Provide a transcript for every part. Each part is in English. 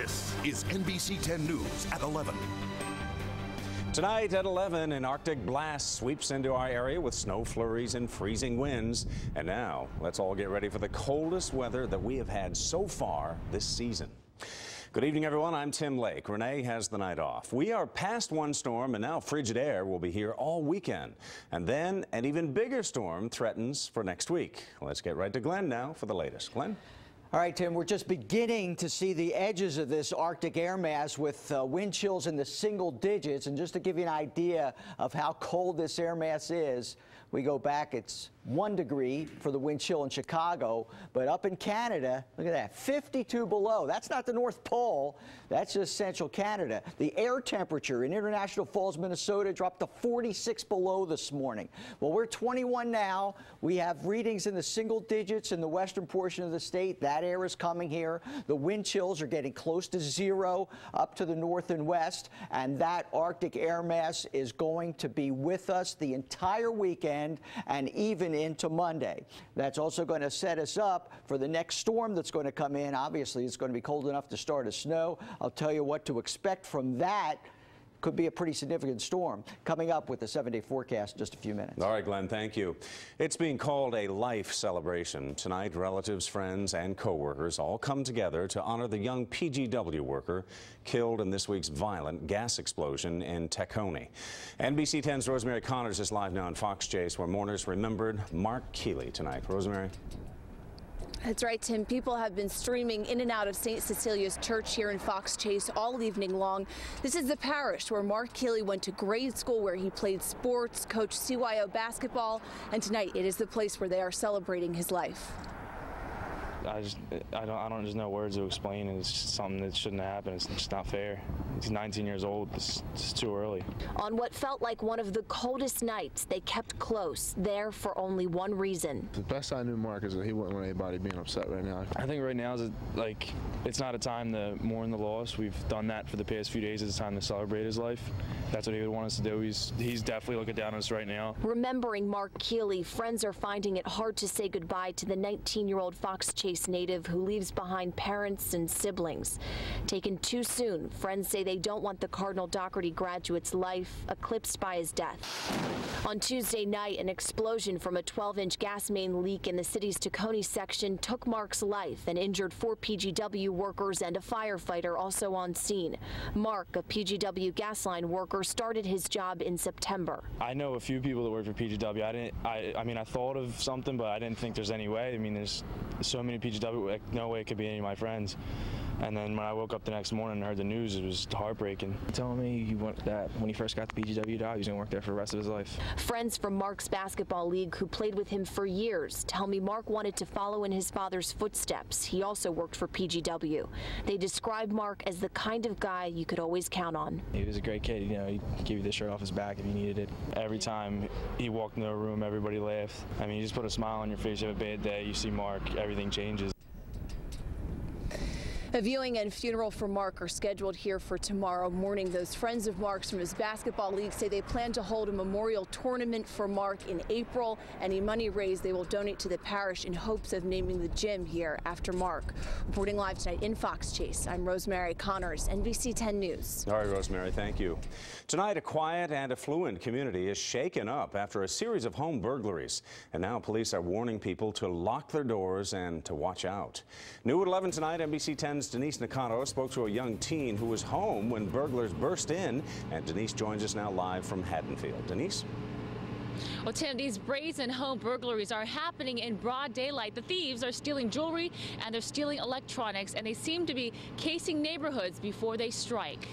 This is NBC 10 News at 11. Tonight at 11, an Arctic blast sweeps into our area with snow flurries and freezing winds. And now, let's all get ready for the coldest weather that we have had so far this season. Good evening, everyone. I'm Tim Lake. Renee has the night off. We are past one storm, and now frigid air will be here all weekend. And then an even bigger storm threatens for next week. Let's get right to Glenn now for the latest. Glenn? All right, Tim, we're just beginning to see the edges of this Arctic air mass with wind chills in the single digits. And just to give you an idea of how cold this air mass is, we go back, it's 1 degree for the wind chill in Chicago, but up in Canada, look at that, 52 below. That's not the North Pole, that's just central Canada. The air temperature in International Falls, Minnesota dropped to 46 below this morning. Well, we're 21 now. We have readings in the single digits in the western portion of the state. That air is coming here. The wind chills are getting close to zero up to the north and west, and that Arctic air mass is going to be with us the entire weekend and even into Monday. That's also going to set us up for the next storm that's going to come in. Obviously, it's going to be cold enough to start as snow. I'll tell you what to expect from that. Could be a pretty significant storm. Coming up with the 7-day forecast in just a few minutes. All right, Glenn, thank you. It's being called a life celebration. Tonight, relatives, friends, and co-workers all come together to honor the young PGW worker killed in this week's violent gas explosion in Tacony. NBC 10's Rosemary Connors is live now in Fox Chase, where mourners remembered Mark Keeley tonight. Rosemary? That's right, Tim. People have been streaming in and out of St. Cecilia's Church here in Fox Chase all evening long. This is the parish where Mark Keeley went to grade school, where he played sports, coached CYO basketball, and tonight it is the place where they are celebrating his life. I don't just know words to explain. It's just something that shouldn't have happened. It's just not fair. He's 19 years old. It's just too early. On what felt like one of the coldest nights, they kept close, there for only one reason. The best I knew Mark is that he wouldn't want anybody being upset right now. I think right now is like it's not a time to mourn the loss. We've done that for the past few days. It's time to celebrate his life. That's what he would want us to do. He's definitely looking down on us right now. Remembering Mark Keeley, friends are finding it hard to say goodbye to the 19-year-old Fox Chase native who leaves behind parents and siblings. Taken too soon, friends say they don't want the Cardinal Doherty graduate's life eclipsed by his death. On Tuesday night, an explosion from a 12-inch gas main leak in the city's Tacony section took Mark's life and injured 4 PGW workers and a firefighter also on scene. Mark, a PGW gas line worker, started his job in September. I know a few people that work for PGW. I mean, I thought of something, but I didn't think there's any way. I mean, there's so many PGW, like, no way it could be any of my friends. And then when I woke up the next morning and heard the news, it was heartbreaking. He told me that when he first got the PGW job, he was going to work there for the rest of his life. Friends from Mark's basketball league who played with him for years tell me Mark wanted to follow in his father's footsteps. He also worked for PGW. They describe Mark as the kind of guy you could always count on. He was a great kid. You know, he'd give you the shirt off his back if you needed it. Every time he walked into a room, everybody laughed. I mean, you just put a smile on your face. You have a bad day, you see Mark, everything changes. A viewing and funeral for Mark are scheduled here for tomorrow morning. Those friends of Mark's from his basketball league say they plan to hold a memorial tournament for Mark in April. Any money raised they will donate to the parish in hopes of naming the gym here after Mark. Reporting live tonight in Fox Chase, I'm Rosemary Connors, NBC 10 News. All right, Rosemary, thank you. Tonight, a quiet and affluent community is shaken up after a series of home burglaries. And now police are warning people to lock their doors and to watch out. New at 11 tonight, NBC 10's Denise Nakano spoke to a young teen who was home when burglars burst in. And Denise joins us now live from Haddonfield. Denise? Well, Tim, these brazen home burglaries are happening in broad daylight. The thieves are stealing jewelry and they're stealing electronics, and they seem to be casing neighborhoods before they strike.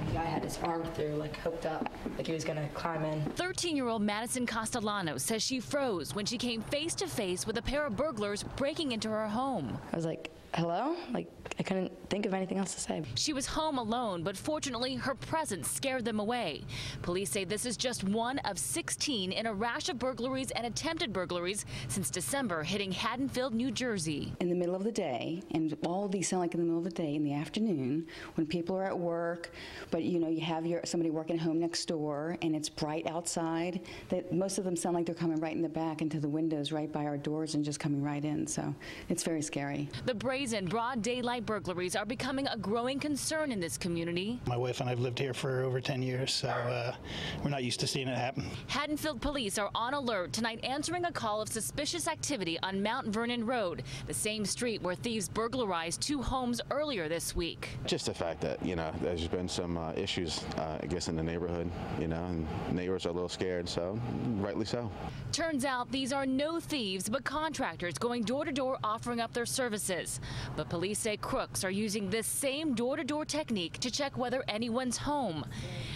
The guy had his arm through, like hooked up, like he was gonna climb in. 13-year-old Madison Castellano says she froze when she came face to face with a pair of burglars breaking into her home. I was like, hello? Like, I couldn't think of anything else to say. She was home alone, but fortunately her presence scared them away. Police say this is just one of 16 in a rash of burglaries and attempted burglaries since December, hitting Haddonfield, New Jersey. In the middle of the day, and all of these sound like in the middle of the day, in the afternoon, when people are at work, but you know, you have somebody working home next door and it's bright outside, that most of them sound like they're coming right in the back into the windows right by our doors and just coming right in, so it's very scary. The burglaries and broad daylight burglaries are becoming a growing concern in this community. My wife and I have lived here for over 10 years, so we're not used to seeing it happen. Haddonfield police are on alert tonight, answering a call of suspicious activity on Mount Vernon Road, the same street where thieves burglarized 2 homes earlier this week. Just the fact that, there's been some issues, I guess, in the neighborhood, and neighbors are a little scared, so rightly so. Turns out these are no thieves, but contractors going door to door offering up their services. But police say crooks are using this same door-to-door technique to check whether anyone's home.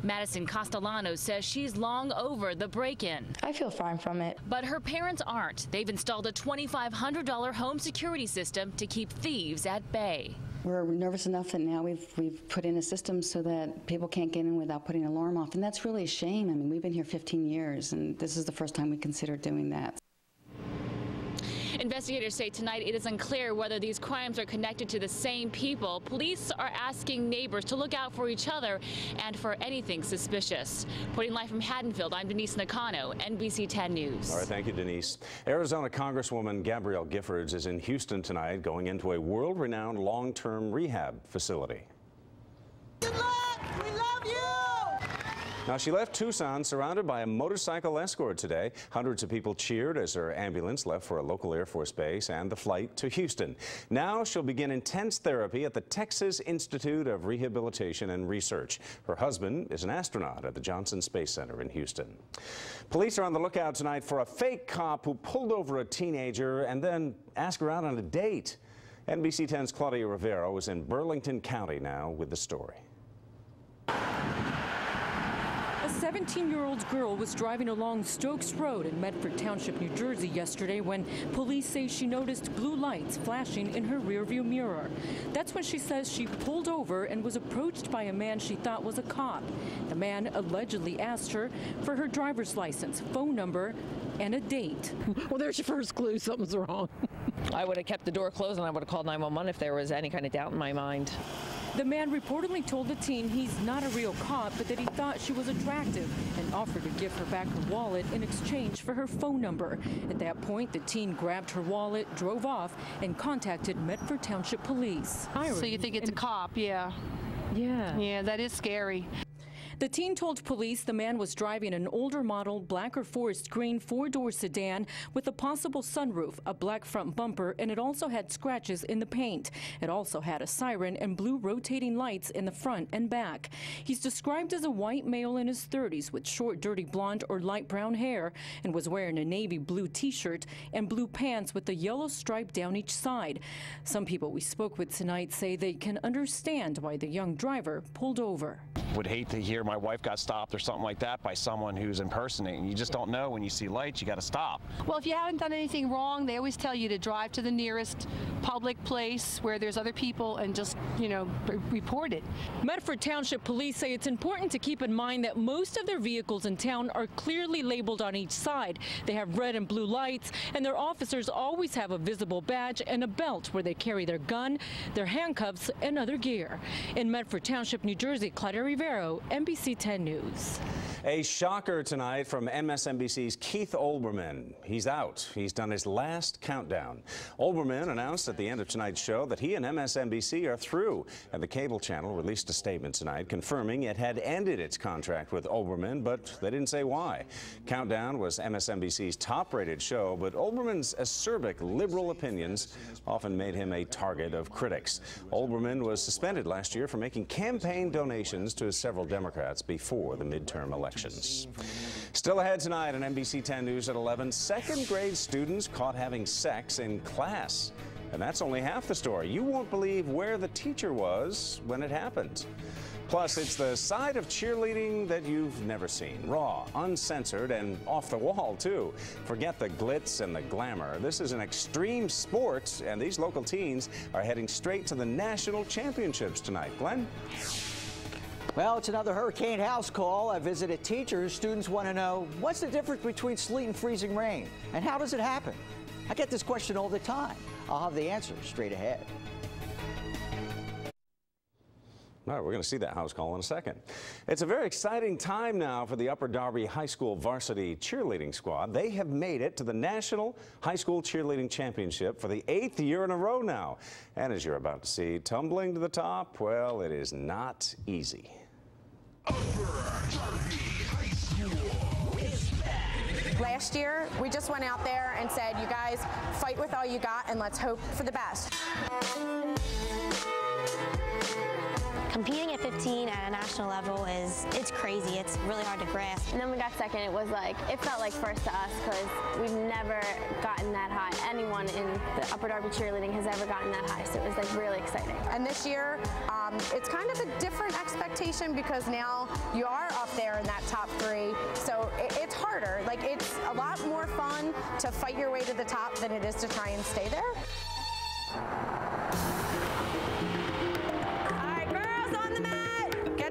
Madison Castellano says she's long over the break-in. I feel fine from it. But her parents aren't. They've installed a $2,500 home security system to keep thieves at bay. We're nervous enough that now we've put in a system so that people can't get in without putting an alarm off, and that's really a shame. I mean, we've been here 15 years, and this is the first time we considered doing that. Investigators say tonight it is unclear whether these crimes are connected to the same people. Police are asking neighbors to look out for each other and for anything suspicious. Reporting live from Haddonfield, I'm Denise Nakano, NBC 10 News. All right, thank you, Denise. Arizona Congresswoman Gabrielle Giffords is in Houston tonight, going into a world-renowned long-term rehab facility. Good luck! We love you! Now, she left Tucson surrounded by a motorcycle escort today. Hundreds of people cheered as her ambulance left for a local Air Force base and the flight to Houston. Now she'll begin intense therapy at the Texas Institute of Rehabilitation and Research. Her husband is an astronaut at the Johnson Space Center in Houston. Police are on the lookout tonight for a fake cop who pulled over a teenager and then asked her out on a date. NBC 10's Claudia Rivero is in Burlington County now with the story. A 17-year-old girl was driving along Stokes Road in Medford Township, New Jersey yesterday when police say she noticed blue lights flashing in her rearview mirror. That's when she says she pulled over and was approached by a man she thought was a cop. The man allegedly asked her for her driver's license, phone number, and a date. Well, there's your first clue. Something's wrong. I would have kept the door closed and I would have called 911 if there was any kind of doubt in my mind. The man reportedly told the teen he's not a real cop, but that he thought she was attractive and offered to give her back her wallet in exchange for her phone number. At that point, the teen grabbed her wallet, drove off, and contacted Medford Township Police. So you think it's a cop? Yeah. Yeah, that is scary. The teen told police the man was driving an older model black or forest green 4-door sedan with a possible sunroof, a black front bumper, and it also had scratches in the paint. It also had a siren and blue rotating lights in the front and back. He's described as a white male in his 30s with short, dirty blonde or light brown hair and was wearing a navy blue t-shirt and blue pants with a yellow stripe down each side. Some people we spoke with tonight say they can understand why the young driver pulled over. Would hate to hear my wife got stopped or something like that by someone who's impersonating. You just don't know. When you see lights, you got to stop. Well, if you haven't done anything wrong, they always tell you to drive to the nearest public place where there's other people and just, report it. Medford Township Police say it's important to keep in mind that most of their vehicles in town are clearly labeled on each side. They have red and blue lights, and their officers always have a visible badge and a belt where they carry their gun, their handcuffs, and other gear. In Medford Township, New Jersey, Claudia Rivero, NBC 10 News. A shocker tonight from MSNBC's Keith Olbermann. He's out. He's done his last countdown. Olbermann announced at the end of tonight's show that he and MSNBC are through, and the cable channel released a statement tonight confirming it had ended its contract with Olbermann, but they didn't say why. Countdown was MSNBC's top-rated show, but Olbermann's acerbic liberal opinions often made him a target of critics. Olbermann was suspended last year for making campaign donations to several Democrats before the midterm elections. Still ahead tonight on NBC 10 News at 11, second-grade students caught having sex in class. And that's only half the story. You won't believe where the teacher was when it happened. Plus, it's the side of cheerleading that you've never seen. Raw, uncensored, and off the wall, too. Forget the glitz and the glamour. This is an extreme sport, and these local teens are heading straight to the national championships tonight. Glenn? Well, it's another Hurricane House call. I visited teachers. Students want to know, what's the difference between sleet and freezing rain? And how does it happen? I get this question all the time. I'll have the answer straight ahead. All right, we're going to see that house call in a second. It's a very exciting time now for the Upper Darby High School varsity cheerleading squad. They have made it to the National High School Cheerleading Championship for the 8th year in a row now. And as you're about to see, tumbling to the top, well, it is not easy. Upper Darby High School is back. Last year, we just went out there and said, you guys fight with all you got and let's hope for the best. Competing at 15 at a national level it's crazy. It's really hard to grasp. And then we got second. It was like, it felt like first to us because we've never gotten that high. Anyone in the Upper Darby cheerleading has ever gotten that high, so it was like really exciting. And this year, it's kind of a different expectation because now you are up there in that top 3, so it's harder. Like, it's a lot more fun to fight your way to the top than it is to try and stay there.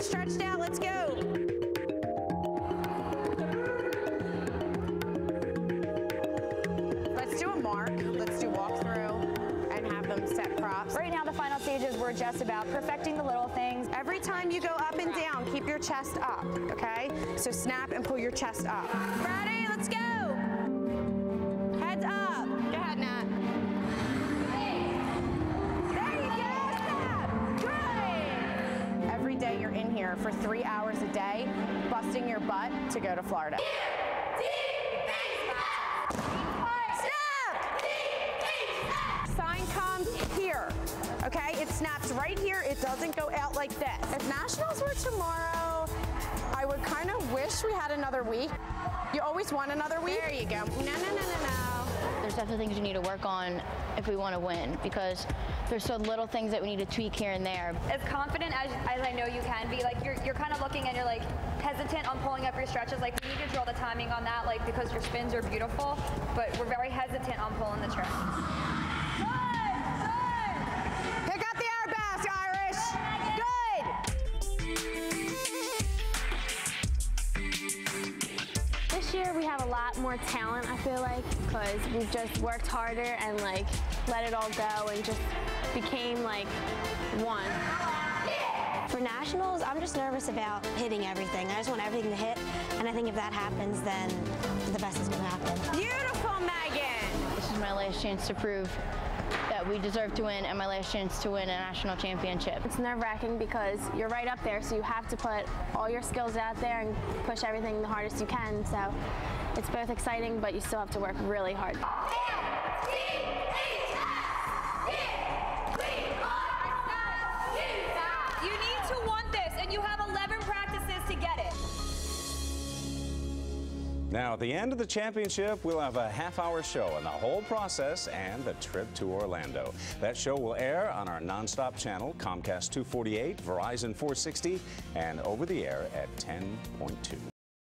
Stretched out, let's go. Let's do a mark, let's do walkthrough and have them set props. Right now the final stages were just about perfecting the little things. Every time you go up and down, keep your chest up, okay? So snap and pull your chest up. Ready, let's go. Heads up. Go ahead, Nat. Every day you're in here for 3 hours a day, busting your butt to go to Florida. Snap! Sign comes here, okay? It snaps right here. It doesn't go out like this. If nationals were tomorrow, I would kind of wish we had another week. You always want another week? There you go. No. There's definitely things we need to work on if we want to win because there's so little things that we need to tweak here and there. As confident as I know you can be, like you're kind of looking and you're like hesitant on pulling up your stretches. Like we need to drill the timing on that, like because your spins are beautiful, but we're very hesitant on pulling the trick. Pick up the arabesque, Irish. Good. This year we have a lot more talent, I feel like, because we've just worked harder and like let it all go and just became like one. For nationals, I'm just nervous about hitting everything. I just want everything to hit, and I think if that happens, then the best is going to happen. Beautiful, Megan! This is my last chance to prove that we deserve to win and my last chance to win a national championship. It's nerve-wracking because you're right up there, so you have to put all your skills out there and push everything the hardest you can. So it's both exciting, but you still have to work really hard. You need to want this, and you have 11 practices to get it. Now, at the end of the championship, we'll have a half-hour show on the whole process and the trip to Orlando. That show will air on our nonstop channel, Comcast 248, Verizon 460, and over the air at 10.2.